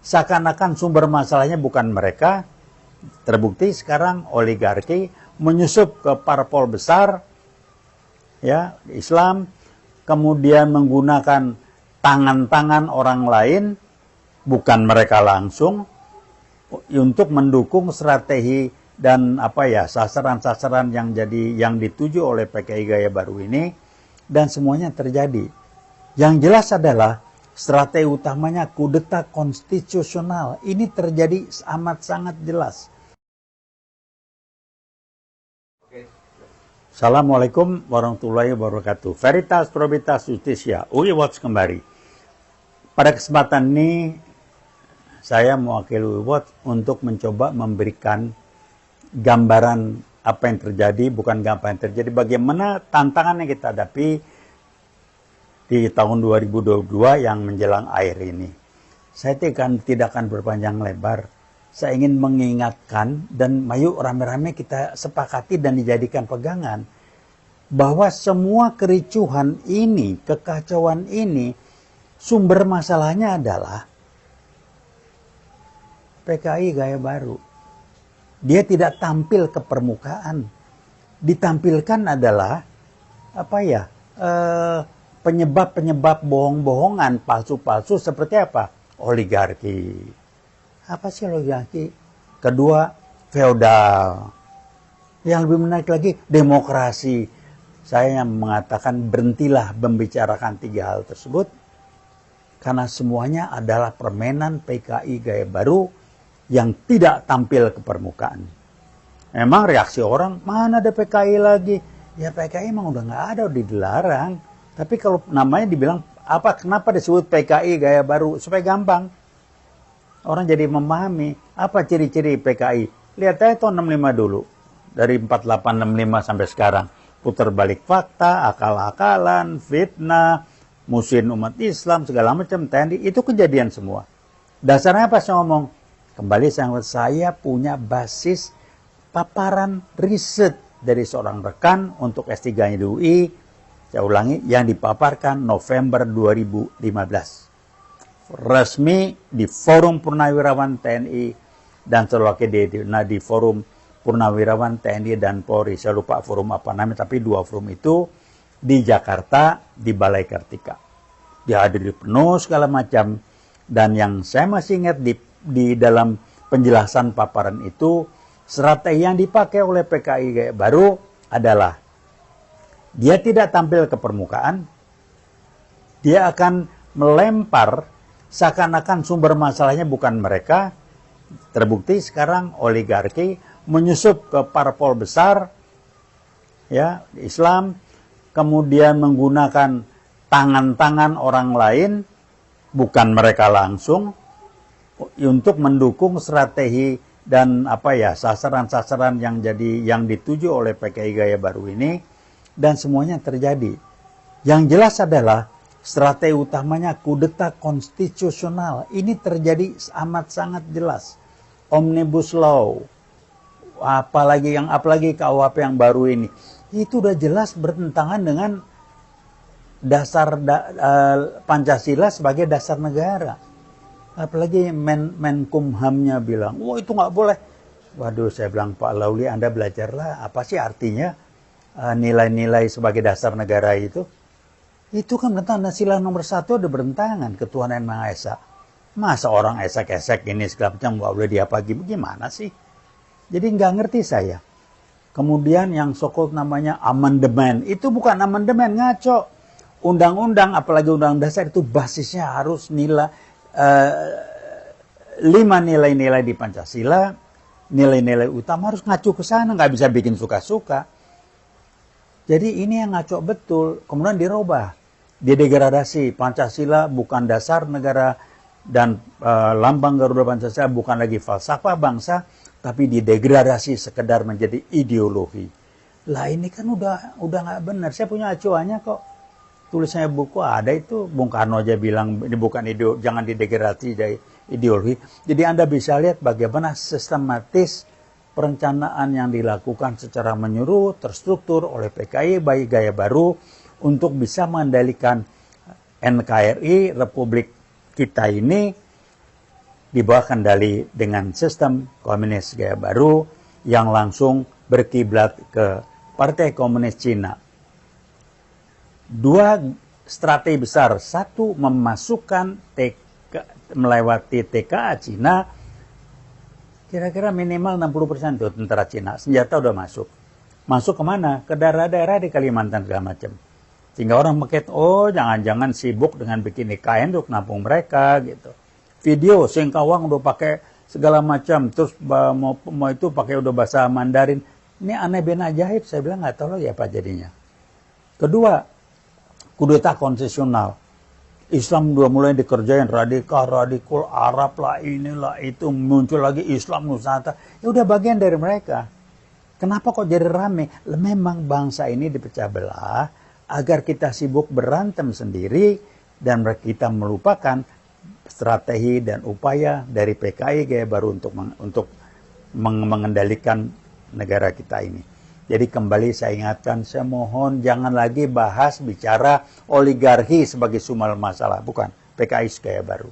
seakan-akan sumber masalahnya bukan mereka. Terbukti sekarang oligarki menyusup ke parpol besar, ya, Islam, kemudian menggunakan tangan-tangan orang lain, bukan mereka langsung, untuk mendukung strategi dan sasaran-sasaran yang dituju oleh PKI Gaya Baru ini, dan semuanya terjadi. Yang jelas adalah strategi utamanya kudeta konstitusional. Ini terjadi amat sangat jelas. Assalamualaikum warahmatullahi wabarakatuh. Veritas, Probitas, Justisia. UI Watch kembali. Pada kesempatan ini, saya mewakili UI Watch untuk mencoba memberikan gambaran apa yang terjadi, bukan apa yang terjadi, bagaimana tantangan yang kita hadapi di tahun 2022 yang menjelang akhir ini. Saya tidak akan berpanjang lebar. Saya ingin mengingatkan dan yuk rame-rame kita sepakati dan dijadikan pegangan bahwa semua kericuhan ini, kekacauan ini, sumber masalahnya adalah PKI Gaya Baru. Dia tidak tampil ke permukaan. Ditampilkan adalah penyebab-penyebab bohong-bohongan, palsu-palsu seperti apa? Oligarki. Apa sih oligarki? Kedua, feodal. Yang lebih menarik lagi, demokrasi. Saya yang mengatakan berhentilah membicarakan tiga hal tersebut, karena semuanya adalah permainan PKI Gaya Baru yang tidak tampil ke permukaan. Memang reaksi orang, mana ada PKI lagi? Ya PKI emang udah nggak ada, udah dilarang. Tapi kalau namanya dibilang, kenapa disebut PKI Gaya Baru? Supaya gampang. Orang jadi memahami, apa ciri-ciri PKI. Lihat aja tahun 65 dulu. Dari 4865 sampai sekarang. Putar balik fakta, akal-akalan, fitnah, musuhin umat Islam, segala macam, TNI. Itu kejadian semua. Dasarnya apa saya ngomong? Kembali saya punya basis paparan riset dari seorang rekan untuk S3-nya di UI. Saya ulangi, yang dipaparkan November 2015. Resmi di Forum Purnawirawan TNI dan terwakil di Forum Purnawirawan TNI dan Polri. Saya lupa forum apa namanya, tapi dua forum itu di Jakarta, di Balai Kartika. Dihadiri penuh segala macam. Dan yang saya masih ingat di dalam penjelasan paparan itu, strategi yang dipakai oleh PKI Gaya Baru adalah dia tidak tampil ke permukaan, dia akan melempar seakan-akan sumber masalahnya bukan mereka. Terbukti sekarang oligarki menyusup ke parpol besar, ya, Islam, kemudian menggunakan tangan-tangan orang lain, bukan mereka langsung, untuk mendukung strategi dan sasaran-sasaran yang dituju oleh PKI Gaya Baru ini, dan semuanya terjadi. Yang jelas adalah strategi utamanya kudeta konstitusional. Ini terjadi amat sangat jelas. Omnibus Law, apalagi KUHP yang baru ini, itu udah jelas bertentangan dengan dasar Pancasila sebagai dasar negara. Apalagi Menkumhamnya bilang, itu nggak boleh. Waduh, saya bilang, Pak Lauli, Anda belajarlah apa sih artinya nilai-nilai sebagai dasar negara itu. Itu kan bertentangan, sila nomor 1 ada bertentangan, ketuhanan Yang Maha Esa. Masa orang esek-esek ini segala macam nggak boleh diapa gimana sih? Jadi nggak ngerti saya. Kemudian yang so-called namanya amandemen, itu bukan amandemen, ngaco. Undang-undang, apalagi undang dasar itu basisnya harus nilai 5 nilai-nilai di Pancasila, nilai-nilai utama harus ngacu ke sana, nggak bisa bikin suka-suka. Jadi ini yang ngaco betul, kemudian dirubah, didegradasi. Pancasila bukan dasar negara dan lambang Garuda Pancasila bukan lagi falsafah bangsa, tapi didegradasi sekedar menjadi ideologi. Lah ini kan udah nggak benar. Saya punya acuannya kok. Tulisannya buku ada itu, Bung Karno aja bilang ini bukan ideologi, jangan didegradasi dari ideologi. Jadi Anda bisa lihat bagaimana sistematis perencanaan yang dilakukan secara menyeluruh, terstruktur oleh PKI Gaya Baru untuk bisa mengendalikan NKRI, Republik kita ini, di bawah kendali dengan sistem komunis gaya baru yang langsung berkiblat ke Partai Komunis Cina. Dua strategi besar, satu memasukkan melewati TKA Cina, kira-kira minimal 60% tuh tentara Cina, senjata udah masuk. Masuk kemana? Ke daerah-daerah di Kalimantan segala macam. Sehingga orang makin, oh jangan-jangan sibuk dengan bikin IKN untuk nampung mereka gitu. Video Singkawang udah pakai segala macam, terus mau itu pakai udah bahasa Mandarin. Ini aneh ben ajaib, saya bilang nggak tahu lagi apa jadinya. Kedua, kudeta konsesional. Islam udah mulai dikerjain radikal Arab lah, inilah itu, muncul lagi Islam Nusantara. Ya udah bagian dari mereka. Kenapa kok jadi rame? Memang bangsa ini dipecah belah agar kita sibuk berantem sendiri dan kita melupakan strategi dan upaya dari PKI gaya baru untuk mengendalikan negara kita ini. Jadi kembali saya ingatkan, saya mohon jangan lagi bicara oligarki sebagai sumber masalah. Bukan, PKI gaya baru.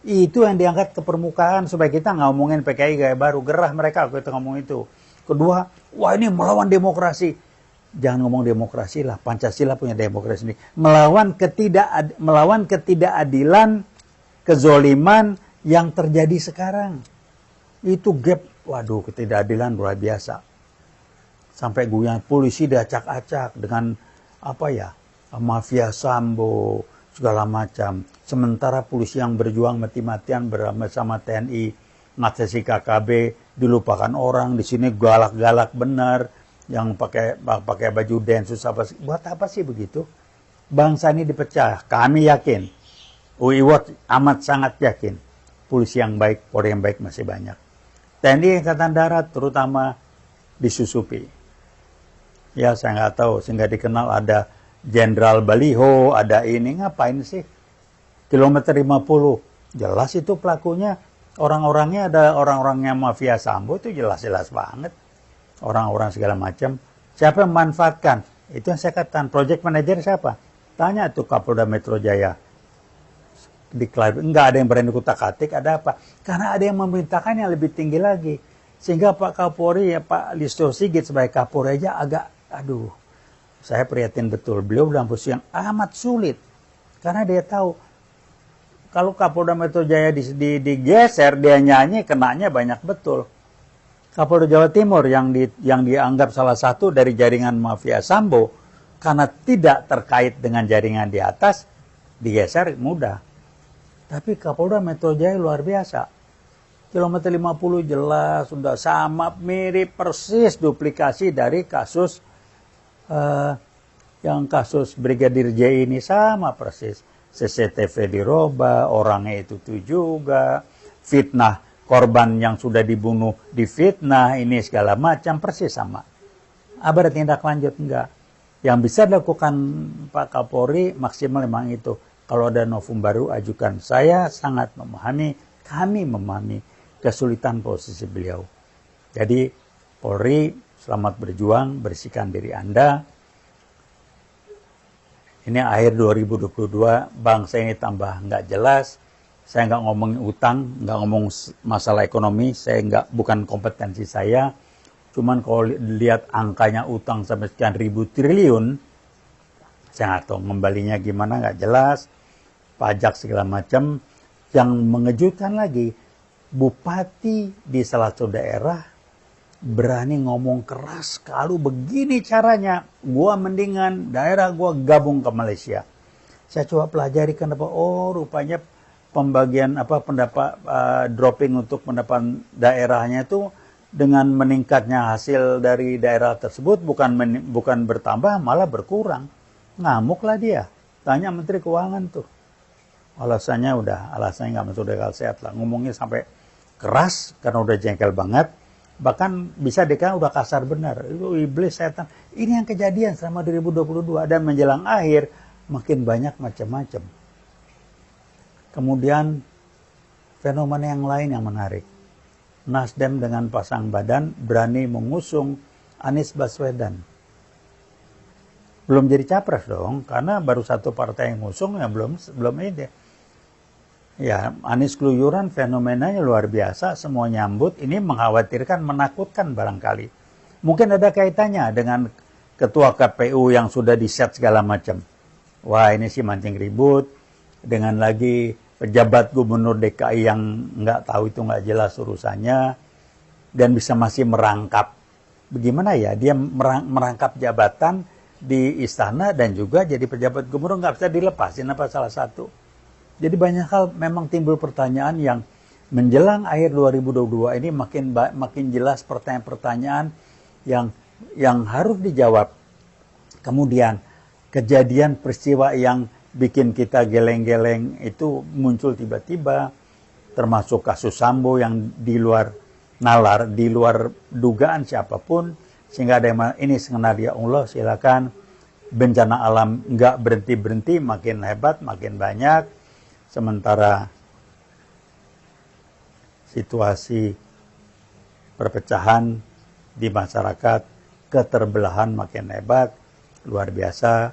Itu yang diangkat ke permukaan supaya kita nggak ngomongin PKI gaya baru. Gerah mereka kalau kita ngomong itu. Kedua, wah ini melawan demokrasi. Jangan ngomong demokrasi lah, Pancasila punya demokrasi sendiri. Melawan ketidakadilan, kezoliman yang terjadi sekarang. Itu gap, waduh ketidakadilan luar biasa. Sampai guyon polisi diacak-acak dengan mafia Sambo segala macam. Sementara polisi yang berjuang mati-matian bersama TNI ngatasi KKB dilupakan orang. Di sini galak-galak benar, yang pakai baju densus buat apa sih begitu? Bangsa ini dipecah. Kami yakin, amat sangat yakin, polisi yang baik, Polri yang baik masih banyak. TNI Angkatan Darat terutama disusupi. Ya saya nggak tahu, sehingga dikenal ada Jenderal Baliho, ada ini, ngapain sih? Kilometer 50, jelas itu pelakunya. Orang-orangnya ada orang-orangnya mafia Sambo, itu jelas-jelas banget. Orang-orang segala macam. Siapa yang memanfaatkan? Itu yang saya katakan, project manager siapa? Tanya tuh Kapolda Metro Jaya. Enggak ada yang berani kutak-atik, ada apa? Karena ada yang memerintahkan yang lebih tinggi lagi. Sehingga Pak Kapolri, Pak Listio Sigit sebagai Kapolri aja agak, saya prihatin betul. Beliau dalam posisi yang amat sulit. Karena dia tahu, kalau Kapolda Metro Jaya digeser, dia nyanyi, kenanya banyak betul. Kapolda Jawa Timur yang dianggap salah satu dari jaringan mafia Sambo, karena tidak terkait dengan jaringan di atas, digeser mudah. Tapi Kapolda Metro Jaya luar biasa. Kilometer 50 jelas, sudah sama, mirip persis duplikasi dari kasus yang kasus Brigadir J ini sama persis. CCTV dirobah, orangnya itu juga, fitnah korban yang sudah dibunuh difitnah, ini segala macam persis sama. Ada tindak lanjut enggak? Yang bisa dilakukan Pak Kapolri maksimal memang itu. Kalau ada novum baru ajukan. Saya sangat memahami, kami memahami kesulitan posisi beliau. Jadi Polri selamat berjuang, bersihkan diri Anda. Ini akhir 2022, bangsa ini tambah nggak jelas. Saya nggak ngomongin utang, nggak ngomong masalah ekonomi, bukan kompetensi saya. Cuman kalau lihat angkanya utang sampai sekian ribu triliun, saya nggak tahu ngembalinya gimana, nggak jelas. Pajak segala macam. Yang mengejutkan lagi, bupati di salah satu daerah berani ngomong keras, kalau begini caranya, gua mendingan daerah gua gabung ke Malaysia. Saya coba pelajari kenapa, rupanya pembagian dropping untuk pendapat daerahnya itu dengan meningkatnya hasil dari daerah tersebut bukan bertambah, malah berkurang. Ngamuklah dia. Tanya Menteri Keuangan tuh. Alasannya nggak masuk akal sehat lah. Ngomongnya sampai keras karena udah jengkel banget. Bahkan bisa dikatakan udah kasar benar. Itu iblis, setan. Ini yang kejadian selama 2022 dan menjelang akhir makin banyak macam-macam. Kemudian fenomena yang lain yang menarik. Nasdem dengan pasang badan berani mengusung Anies Baswedan. Belum jadi capres dong, karena baru satu partai yang ngusung yang belum ini. Ya, Anies keluyuran fenomenanya luar biasa, semua nyambut, ini mengkhawatirkan, menakutkan barangkali. Mungkin ada kaitannya dengan ketua KPU yang sudah di-set segala macam. Wah, ini sih mancing ribut, dengan lagi pejabat gubernur DKI yang nggak tahu itu nggak jelas urusannya, dan bisa masih merangkap. Bagaimana ya, dia merangkap jabatan di istana dan juga jadi pejabat gubernur, nggak bisa dilepasin apa salah satu. Jadi banyak hal memang timbul pertanyaan yang menjelang akhir 2022 ini makin jelas pertanyaan-pertanyaan yang harus dijawab. Kemudian kejadian peristiwa yang bikin kita geleng-geleng itu muncul tiba-tiba, termasuk kasus Sambo yang di luar nalar, di luar dugaan siapapun, sehingga ada yang ini skenario Allah, silakan. Bencana alam nggak berhenti-berhenti, makin hebat, makin banyak. Sementara situasi perpecahan di masyarakat, keterbelahan makin hebat, luar biasa,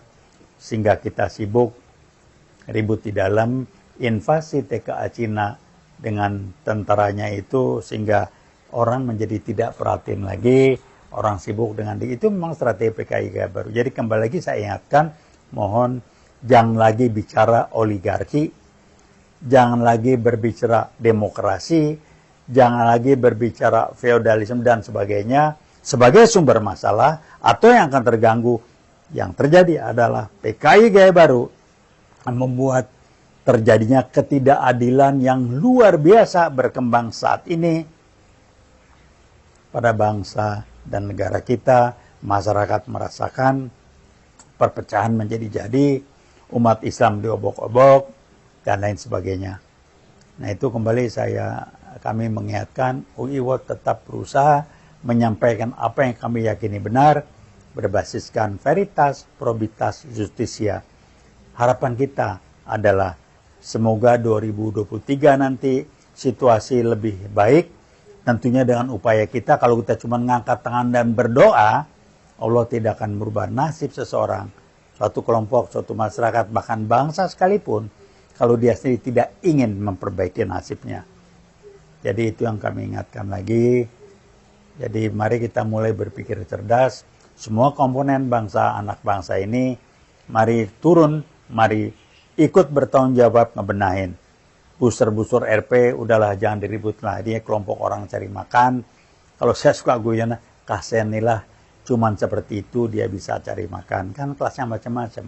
sehingga kita sibuk ribut di dalam invasi TKA Cina dengan tentaranya itu, sehingga orang menjadi tidak perhatian lagi, orang sibuk dengan itu memang strategi PKI Gaya Baru. Jadi kembali lagi saya ingatkan, mohon jangan lagi bicara oligarki, jangan lagi berbicara demokrasi, jangan lagi berbicara feodalisme dan sebagainya sebagai sumber masalah atau yang akan terganggu. Yang terjadi adalah PKI Gaya Baru membuat terjadinya ketidakadilan yang luar biasa berkembang saat ini pada bangsa dan negara kita. Masyarakat merasakan perpecahan menjadi-jadi, umat Islam diobok-obok, dan lain sebagainya. Nah itu kembali kami mengingatkan UI World tetap berusaha menyampaikan apa yang kami yakini benar, berbasiskan veritas, probitas, justisia. Harapan kita adalah semoga 2023 nanti situasi lebih baik, tentunya dengan upaya kita. Kalau kita cuma ngangkat tangan dan berdoa, Allah tidak akan merubah nasib seseorang, suatu kelompok, suatu masyarakat, bahkan bangsa sekalipun, kalau dia sendiri tidak ingin memperbaiki nasibnya. Jadi itu yang kami ingatkan lagi. Jadi mari kita mulai berpikir cerdas. Semua komponen bangsa, anak bangsa ini, mari turun, mari ikut bertanggung jawab ngebenahin. Busur-busur RP, udahlah jangan diribut lah. Dia kelompok orang cari makan. Kalau saya suka guyon, kasenilah, cuman seperti itu dia bisa cari makan. Kan kelasnya macam-macam.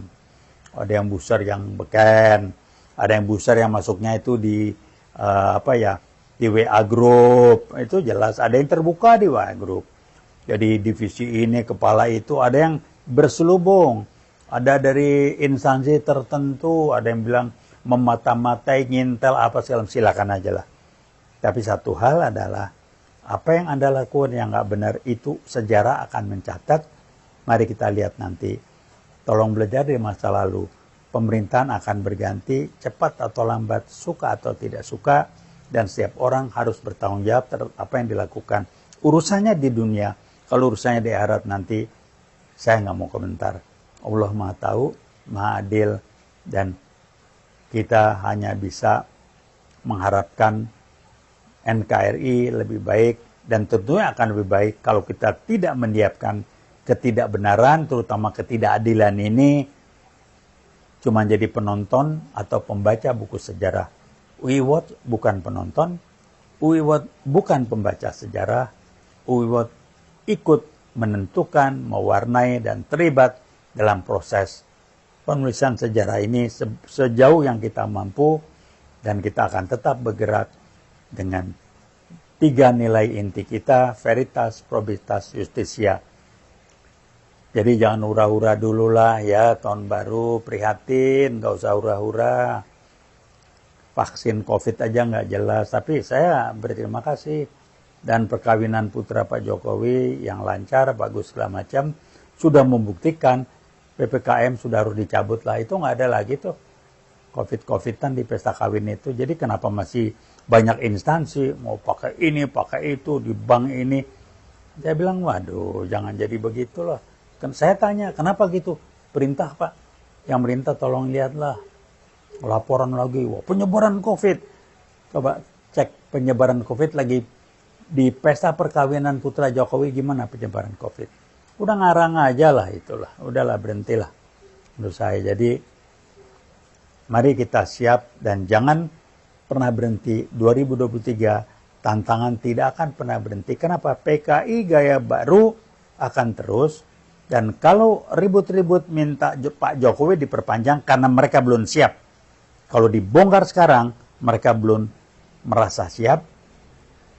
Ada yang busur yang beken, ada yang busur yang masuknya itu di di WA Group, itu jelas. Ada yang terbuka di WA Group. Jadi divisi ini, kepala itu, ada yang berselubung. Ada dari instansi tertentu, ada yang bilang memata-matai, ngintel, apa segala, silakan aja lah. Tapi satu hal adalah, apa yang Anda lakukan yang nggak benar itu sejarah akan mencatat. Mari kita lihat nanti. Tolong belajar dari masa lalu. Pemerintahan akan berganti cepat atau lambat, suka atau tidak suka, dan setiap orang harus bertanggung jawab terhadap apa yang dilakukan. Urusannya di dunia, kalau urusannya di akhirat nanti, saya nggak mau komentar. Allah Maha Tahu, Maha Adil, dan kita hanya bisa mengharapkan NKRI lebih baik, dan tentunya akan lebih baik kalau kita tidak menyiapkan ketidakbenaran, terutama ketidakadilan ini, cuma jadi penonton atau pembaca buku sejarah. UI World bukan penonton, UI World bukan pembaca sejarah, UI World ikut menentukan, mewarnai, dan terlibat dalam proses penulisan sejarah ini sejauh yang kita mampu, dan kita akan tetap bergerak dengan 3 nilai inti kita, veritas, probitas, justisia. Jadi jangan hura-hura dulu lah ya, tahun baru prihatin, nggak usah hura-hura. Vaksin COVID aja nggak jelas, tapi saya berterima kasih. Dan perkawinan putra Pak Jokowi yang lancar, bagus segala macam, sudah membuktikan PPKM sudah harus dicabut lah. Itu nggak ada lagi tuh COVID-COVIDan di pesta kawin itu. Jadi kenapa masih banyak instansi mau pakai ini, pakai itu, di bank ini. Saya bilang, waduh jangan jadi begitu loh. Saya tanya, kenapa gitu? Perintah Pak. Yang merintah tolong lihatlah. laporan lagi, wah penyebaran COVID. Coba cek penyebaran COVID lagi di pesta perkawinan putra Jokowi, gimana penyebaran COVID. Udah ngarang aja lah itulah, udahlah berhentilah menurut saya. Jadi mari kita siap dan jangan pernah berhenti. 2023 tantangan tidak akan pernah berhenti. Kenapa? PKI gaya baru akan terus. Dan kalau ribut-ribut minta Pak Jokowi diperpanjang karena mereka belum siap. Kalau dibongkar sekarang, mereka belum merasa siap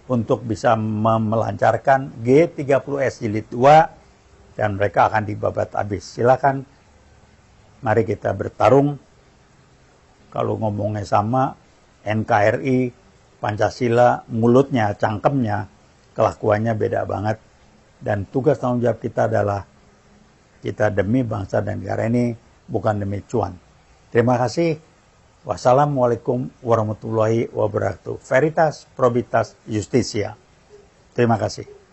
untuk bisa melancarkan G30S jilid 2 dan mereka akan dibabat habis. Silakan, mari kita bertarung. Kalau ngomongnya sama, NKRI, Pancasila, mulutnya, cangkemnya, kelakuannya beda banget. Dan tugas tanggung jawab kita adalah kita demi bangsa dan negara ini, bukan demi cuan. Terima kasih. Wassalamualaikum warahmatullahi wabarakatuh. Veritas, probitas, justitia. Terima kasih.